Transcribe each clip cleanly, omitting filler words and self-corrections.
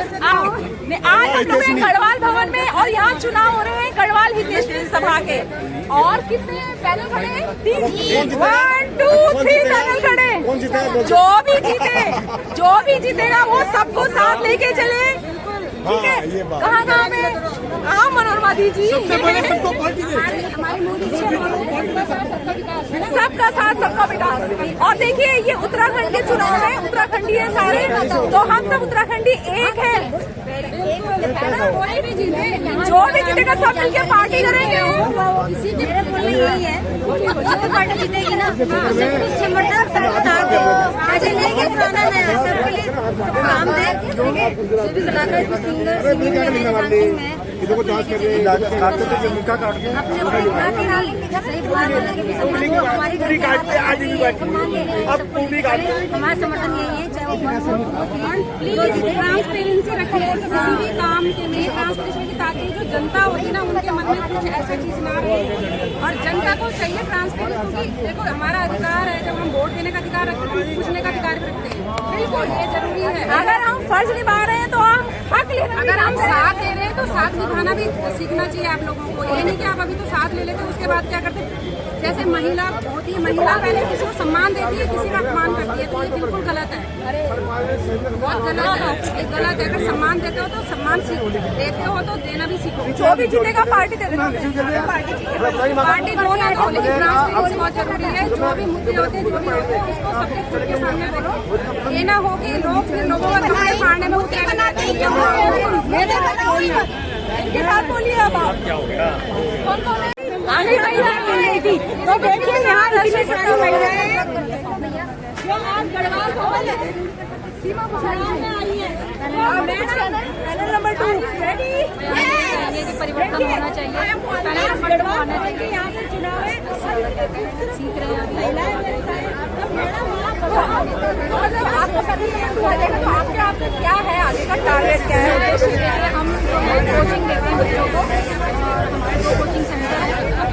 आज हम लोग हैं गढ़वाल भवन में और यहाँ चुनाव हो रहे हैं गढ़वाल हितेश सभा के। और कितने पैनल खड़े हैं? 1, 2, 3 पैनल खड़े। जो भी जीतेगा वो सबको साथ लेके चले। ठीक है, कहाँ में मनोरमा दीजिए। सबका साथ सबका विकास। और देखिए ये उत्तराखंड के चुनाव है, उत्तराखंडी है सारे, तो हम सब उत्तराखंडी एक है। जो भी जीतेगा सब मिलकर पार्टी करेंगे। पार्टी जीतेगी ना, काम हमारा समर्थन यही है, चाहे वो ट्रांसपेरेंसी रखिए किसी भी काम के लिए, ट्रांसपेरेंसी ताकि जो जनता होगी ना उनके मन में कुछ ऐसा चीज ना रहे। और जनता को चाहिए ट्रांसपेरेंसी। देखो हमारा अधिकार है, जब हम वोट देने का अधिकार रखते हैं, पूछने का अधिकार रखते हैं, बिल्कुल ये जरूरी है। अगर हम फर्ज निभा रहे हैं तो हम हक ले, अगर हम साथ दे रहे हैं तो साथ निभाना भी सीखना चाहिए आप लोगों को। ये नहीं कि आप अभी तो साथ ले लेते उसके बाद क्या करते। जैसे महिला होती है, महिला पहले किसी को सम्मान देती है, किसी का अपमान करती है, तो ये बिल्कुल गलत है, बहुत गलत है। ये गलत है। अगर सम्मान देते हो तो सम्मान सीखो, देते हो तो देना भी सीखो। जो भी जीतेगा पार्टी दे देना, पार्टी दो ना दो, लेकिन ट्रांसपेरेंसी बहुत जरूरी है। जो भी मुद्दे होते हैं, जो भी होते हैं, उसको सबके खुद के सामने बोलो। ये ना हो कि लोगों का कपड़े फाड़ने में उतरे बनाते हैं। इनके साथ बोलिए अब आप कौन कौन है आगे थी। तो देखिए यहाँ इतनी सारी महिलाएं जो आज गढ़वाल भवन सीमा में आई है। Panel number 2 ready. ये परिवर्तन होना चाहिए, पैनल नंबर 2 होना चाहिए। यहाँ पे चुनाव है, सीख रहे हैं महिलाएं। आपका क्या है आगे का टारगेट, क्या है? हम कोचिंग देते हैं बच्चों को, हमारे कोचिंग सेंटर है।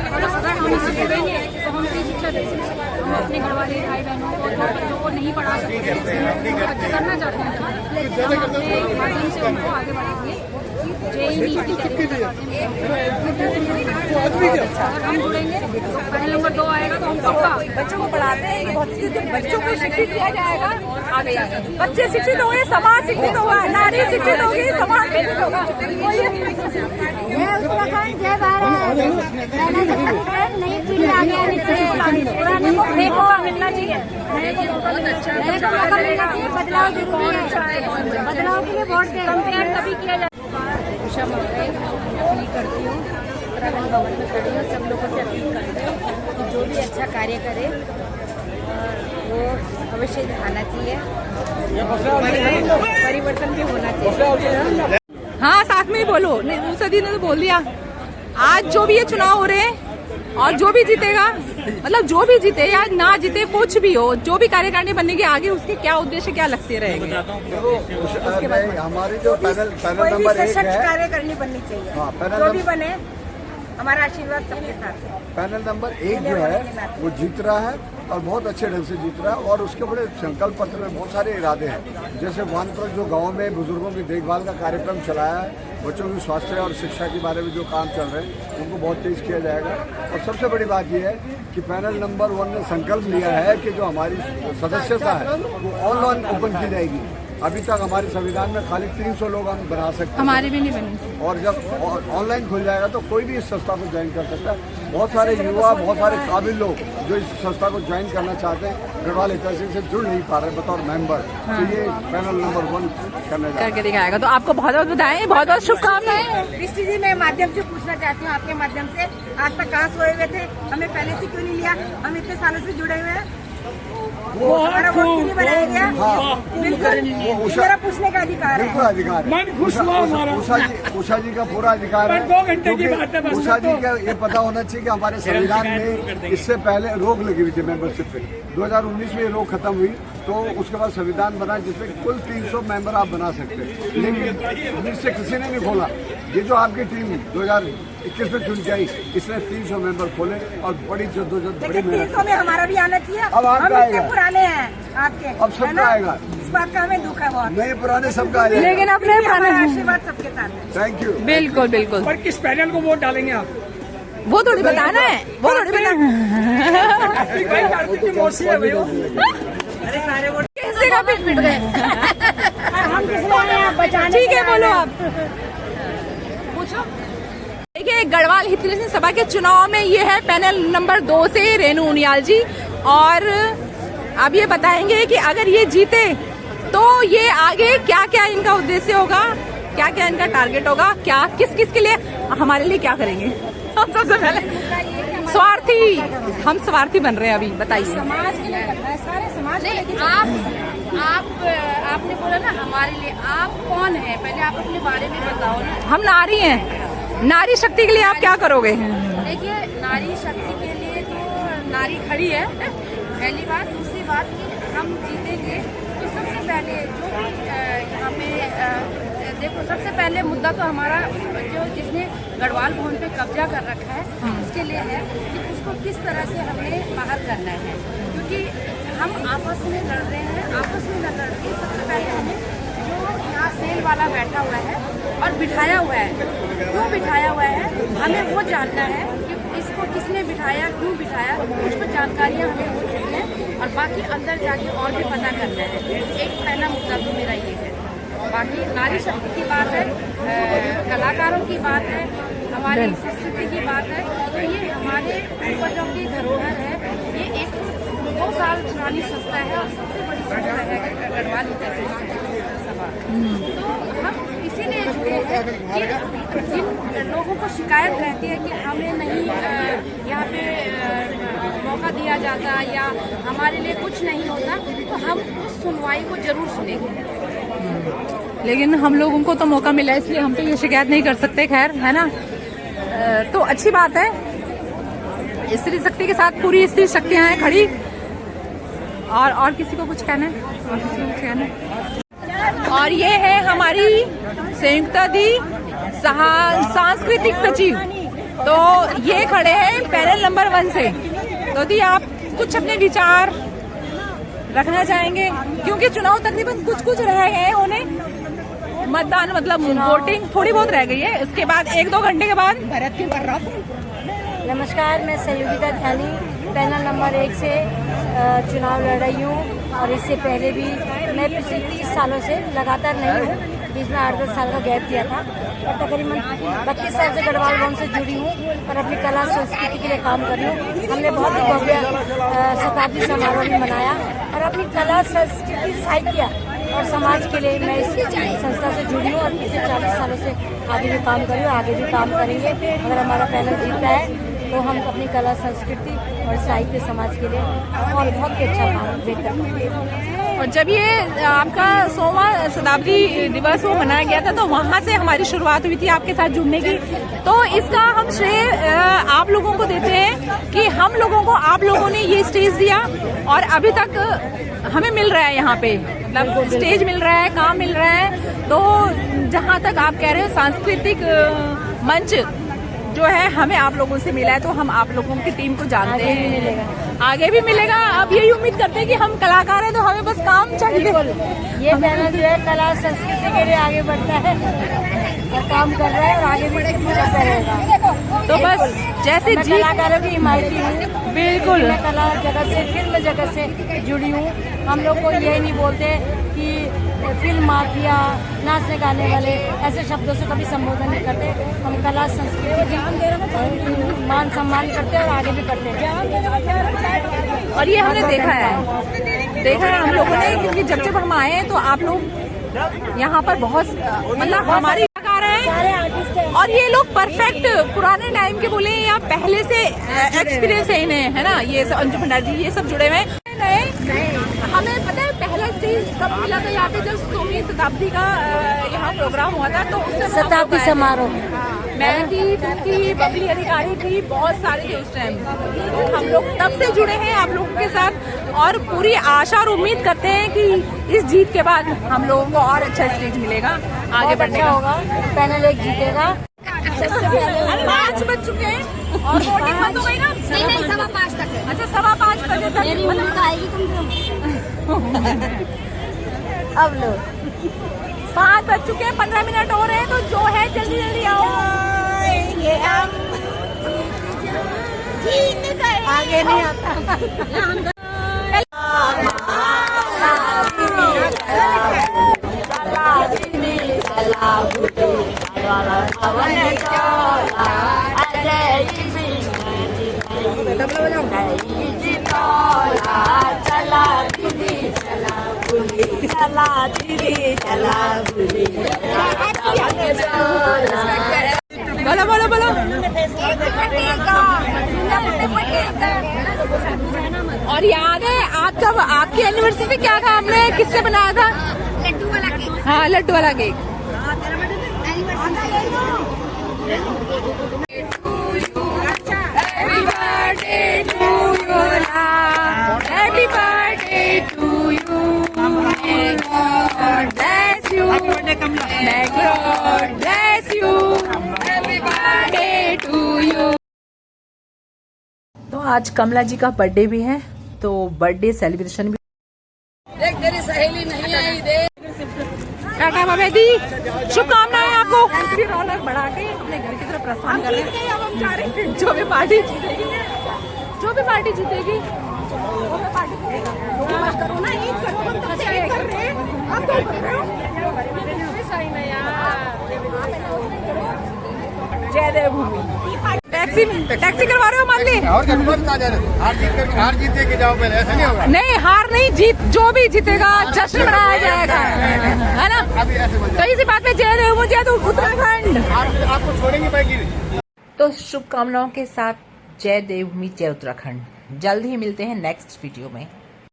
और अगर हम इसे जुड़ेंगे तो हम फ्री शिक्षा दे सकते हैं। हम अपने घर वाले भाई बहनों को, जो बच्चों को नहीं पढ़ा सकते, बच्चे करना चाहते हैं, हम अपने माध्यम से उनको आगे बढ़ाएंगे। जेईई की तैयारी हम जुड़ेंगे, पैनल नंबर 2 आएगा तो हम सबका बच्चों को पढ़ाते हैं। बच्चों को शिक्षित किया जाएगा, आगे बच्चे शिक्षित होंगे, समाज शिक्षित होगा, नारी शिक्षित होगी, समाज शिक्षित होगा। उत्तराखंड जय भारत, नई पीढ़ी आगे आनी चाहिए, पुराने को मिलना चाहिए, बदलाव जरूरी है। बदलाव के लिए वोट दें, कंपेयर तभी किया जाए। उषा मौर्य अपील करती हूँ, उत्तराखंड भवन में खड़ी हूँ, सब लोगों से अपील करती हूँ कि जो भी अच्छा कार्य करे वो अवश्य दिखाना चाहिए, परिवर्तन भी होना चाहिए। हाँ साथ में ही बोलो, सदी ने तो बोल दिया। आज जो भी ये चुनाव हो रहे हैं और जो भी जीतेगा, मतलब जो भी जीते या ना जीते, कुछ भी हो, जो भी कार्यकारिणी बनेगी आगे उसके क्या उद्देश्य, क्या लक्ष्य रहेंगे। हमारी जो पैनल नंबर 1 है, कार्यकारिणी बननी चाहिए। जो भी बने हमारा आशीर्वाद सबके साथ है। पैनल नंबर 1 जो है वो जीत रहा है और बहुत अच्छे ढंग से जीत रहा है। और उसके बड़े संकल्प पत्र में बहुत सारे इरादे हैं। जैसे वानप्रस्थ जो गाँव में बुजुर्गों की देखभाल का कार्यक्रम चलाया है, बच्चों की स्वास्थ्य और शिक्षा के बारे में जो काम चल रहे हैं उनको बहुत तेज किया जाएगा। और सबसे बड़ी बात यह है कि पैनल नंबर 1 ने संकल्प लिया है कि जो हमारी सदस्यता है वो ऑनलाइन ओपन की जाएगी। अभी तक हमारे संविधान में खाली 300 लोग हम बना सकते हैं, हमारे भी नहीं बने। और जब ऑनलाइन खुल जाएगा तो कोई भी इस संस्था को ज्वाइन कर सकता है। बहुत सारे युवा, बहुत सारे काबिल लोग जो इस संस्था को ज्वाइन करना चाहते हैं, गढ़वाल हितैषी से जुड़ नहीं पा रहे बतौर मेंबर। तो ये पैनल नंबर 1 करके दिखाएगा। तो आपको बहुत बहुत बधाएं, बहुत बहुत शुभकामनाएं। दृष्टि जी, मैं माध्यम से पूछना चाहती हूँ, आपके माध्यम से, आज तक कहाँ सोए हुए थे? हमें पहले से क्यों नहीं लिया? हम इतने सालों से जुड़े हुए हैं, वो हमारा वोट क्यों नहीं बनाया गया? बिल्कुल मेरा पूछने का अधिकार है। उषा जी का पूरा अधिकार है, क्योंकि उषा जी का ये पता होना चाहिए कि हमारे संविधान में इससे पहले रोक लगी हुई थी मेंबरशिप पे। 2019 में ये रोक खत्म हुई तो उसके बाद संविधान बना जिसमें कुल 300 मेंबर आप बना सकते हैं, लेकिन इससे किसी ने नहीं खोला। ये जो आपकी टीम 2021 में चुन के आई, इसने 300 मेंबर खोले और बड़ी जद्दोजहद, बड़ी मेहनत। 300 में हमारा भी आना चाहिए। अब आपका आएगा, पुराने हैं आपके, अब सबका आएगा। इस बात का हमें दुख है बहुत। नए पुराने सबका है, लेकिन अपने हमारा पुराने आशीर्वाद सबके साथ है। Thank you. बिल्कुल बिल्कुल। पर किस पैनल को वोट डालेंगे आप? वो थोड़ी बताना है, वो थोड़ी बताना कार्तिक भाई, कार्तिक की मौसी है भाई वो। किसी का पिट गए। हम किस लिए हैं? आप बचाने ठीक है, बोलो आप पूछो। देखिए, गढ़वाल हितैषी सिंह सभा के चुनाव में ये है पैनल नंबर 2 से रेणु उनियाल जी, और अब ये बताएंगे कि अगर ये जीते तो ये आगे क्या क्या इनका उद्देश्य होगा, क्या क्या इनका टारगेट होगा, क्या किस किस के लिए, हमारे लिए क्या करेंगे। हम सबसे पहले स्वार्थी, हम स्वार्थी बन रहे हैं अभी, बताइए। समाज के लिए करना है, सारे समाज के लिए। आपने बोला ना हमारे लिए, आप कौन है? पहले आप अपने बारे में बताओ ना। हम नारी हैं, नारी शक्ति के लिए आप क्या करोगे? देखिए, नारी शक्ति के लिए तो नारी खड़ी है, पहली बात। दूसरी बात कि हम जीतेंगे तो सबसे पहले जो यहाँ पे देखो, सबसे पहले मुद्दा तो हमारा जो जिसने गढ़वाल भवन पे कब्जा कर रखा है उसके लिए है कि उसको किस तरह से हमें बाहर करना है, क्योंकि हम आपस में लड़ रहे हैं। आपस में न लड़ के सबसे पहले हमें जो यहाँ सेल वाला बैठा हुआ है और बिठाया हुआ है, क्यों बिठाया हुआ है हमें वो जानना है कि इसको किसने बिठाया, क्यों बिठाया, कुछ कुछ जानकारियाँ हमें हो चुकी हैं और बाकी अंदर जाके और भी पता करना है। एक पहला मुद्दा तो मेरा ये है। बाकी नारी शक्ति की बात है, कलाकारों की बात है, हमारी संस्कृति की बात है, तो ये हमारे पूर्वजों की धरोहर है। ये 102 साल पुरानी संस्था है और सबसे बड़ी संस्था है गढ़वाल हितैषी सिंह सभा। तो हम इसीलिए जुड़े हैं कि जिन लोगों को शिकायत रहती है कि हमें नहीं यहाँ पे मौका दिया जाता या हमारे लिए कुछ नहीं होता, तो हम उस सुनवाई को जरूर सुनेंगे। लेकिन हम लोगों को तो मौका मिला, इसलिए हम तो ये शिकायत नहीं कर सकते, खैर, है ना। तो अच्छी बात है, स्त्री शक्ति के साथ पूरी स्त्री शक्तियां हैं खड़ी। और किसी को कुछ कहना है? और किसी को कुछ कहना है? और ये है हमारी संयुक्ता दी सांस्कृतिक सचिव, तो ये खड़े हैं पैनल नंबर 1 से। तो दी, आप कुछ अपने विचार रखना चाहेंगे, क्योंकि चुनाव तकरीबन कुछ रह गए हैं होने, मतदान मतलब वोटिंग थोड़ी बहुत रह गई है, उसके बाद 1-2 घंटे के बाद भरत क्यों कर रहा था। नमस्कार, मैं सहयोगिता ध्यानी पैनल नंबर 1 से चुनाव लड़ रही हूँ, और इससे पहले भी मैं पिछले 30 सालों से लगातार नहीं हूँ, बीच में 8-10 साल का गैप दिया था, और तकरीबन 32 साल से गढ़वाल भवन से जुड़ी हूँ और अपनी कला संस्कृति के लिए काम कर रही हूँ। हमने बहुत ही भव्य शताब्दी समारोह भी मनाया, और अपनी कला संस्कृति साहित्य और समाज के लिए मैं इस संस्था से जुड़ी हूँ और पिछले 40 सालों से आगे भी काम कर रही हूँ, आगे भी काम करेंगे। अगर हमारा पैनल जीतता है तो हम अपनी कला संस्कृति और साहित्य समाज के लिए और बहुत ही अच्छा काम बेहतर करेंगे। और जब ये आपका 100वां शताब्दी दिवस वो मनाया गया था, तो वहाँ से हमारी शुरुआत हुई थी आपके साथ जुड़ने की। तो इसका हम श्रेय आप लोगों को देते हैं कि हम लोगों को आप लोगों ने ये स्टेज दिया, और अभी तक हमें मिल रहा है यहाँ पे, मतलब स्टेज मिल रहा है, काम मिल रहा है। तो जहाँ तक आप कह रहे हो सांस्कृतिक मंच जो है हमें आप लोगों से मिला है, तो हम आप लोगों की टीम को जानते हैं, आगे भी मिलेगा। अब यही उम्मीद करते हैं कि हम कलाकार हैं, तो हमें बस काम चाहिए। ये पैनल जो है कला संस्कृति के लिए आगे बढ़ता है और काम कर रहा है, और आगे भी करता रहेगा। तो बस जैसे मैं कलाकारों की हिमायती हूँ, बिल्कुल, मैं कला जगत से, फिल्म जगत से जुड़ी हूँ। हम लोग को ये नहीं बोलते कि फिल्म माफिया, नाचने गाने वाले, ऐसे शब्दों से कभी संबोधन नहीं करते। हम कला संस्कृति की मान सम्मान करते हैं और आगे भी करते हैं। और ये हमने देखा है हम लोगों ने, क्योंकि जब हम आए हैं तो आप लोग यहाँ पर बहुत मतलब हमारी कलाकार हैं, और ये लोग परफेक्ट पुराने टाइम के बोले या पहले से एक्सपीरियंस है इन्हें, है ना। ये अंजू भंडारी जी ये सब जुड़े हुए हैं। हमें पता है पहला स्टेज कब मिला था यहाँ पे, जब 100वीं शताब्दी का यहाँ प्रोग्राम हुआ था, तो उससे शताब्दी समारोह मैं थी, बबली अधिकारी थी, बहुत सारे थे उस टाइम। हम लोग तब से जुड़े हैं आप लोगों के साथ, और पूरी आशा और उम्मीद करते हैं कि इस जीत के बाद हम लोगों को और अच्छा स्टेज मिलेगा, आगे बढ़ने का होगा। पैनल 1 जीतेगा। 5 बज चुके हैं और वोटिंग बंद हो गई ना? नहीं 5:15 तक। अच्छा 5:15 बजे तक आएगी तुम। अब लो 5 बज चुके हैं, 15 मिनट हो रहे हैं, तो जो है जल्दी जल्दी आओ। आगे नहीं आता। बोलो बोलो बोलो। और याद है आप जब आपकी एनिवर्सरी पे क्या था, हमने किससे बनाया था? लड्डू वाला केक। हाँ, लड्डू वाला cake. Happy birthday to you, happy birthday to you. May God bless you. May God bless you. Happy birthday to you. तो आज कमला जी का बर्थडे भी है, तो बर्थडे सेलिब्रेशन भी। देख तेरी सहेली नहीं आई, देख। टाटा बाबा दी, शुभकामनाएं आपको। फिर रौनक बढ़ा के अपने घर की तरफ प्रस्थान कर रहे हैं। अब हम जा रहे हैं, जो भी पार्टी जीतेगी वो भी पार्टी जीतेगी। करो ना, ईद करो, हम तो ईद कर रहे हैं, आप क्या कर रहे हो? जय देवभूमि। टैक्सी करवा रहे हो मान ली? और हार जीत दे के जाओ पहले, ऐसा नहीं होगा। नहीं, हार नहीं, जीत, जो भी जीतेगा जश्न मनाया जाएगा, है ना? तो इसी बात में जय देवभूमि, जय उत्तराखंड। आपको छोड़ेंगे बाकी। तो शुभकामनाओं के साथ जय देवभूमि जय उत्तराखंड। जल्द ही मिलते हैं नेक्स्ट वीडियो में।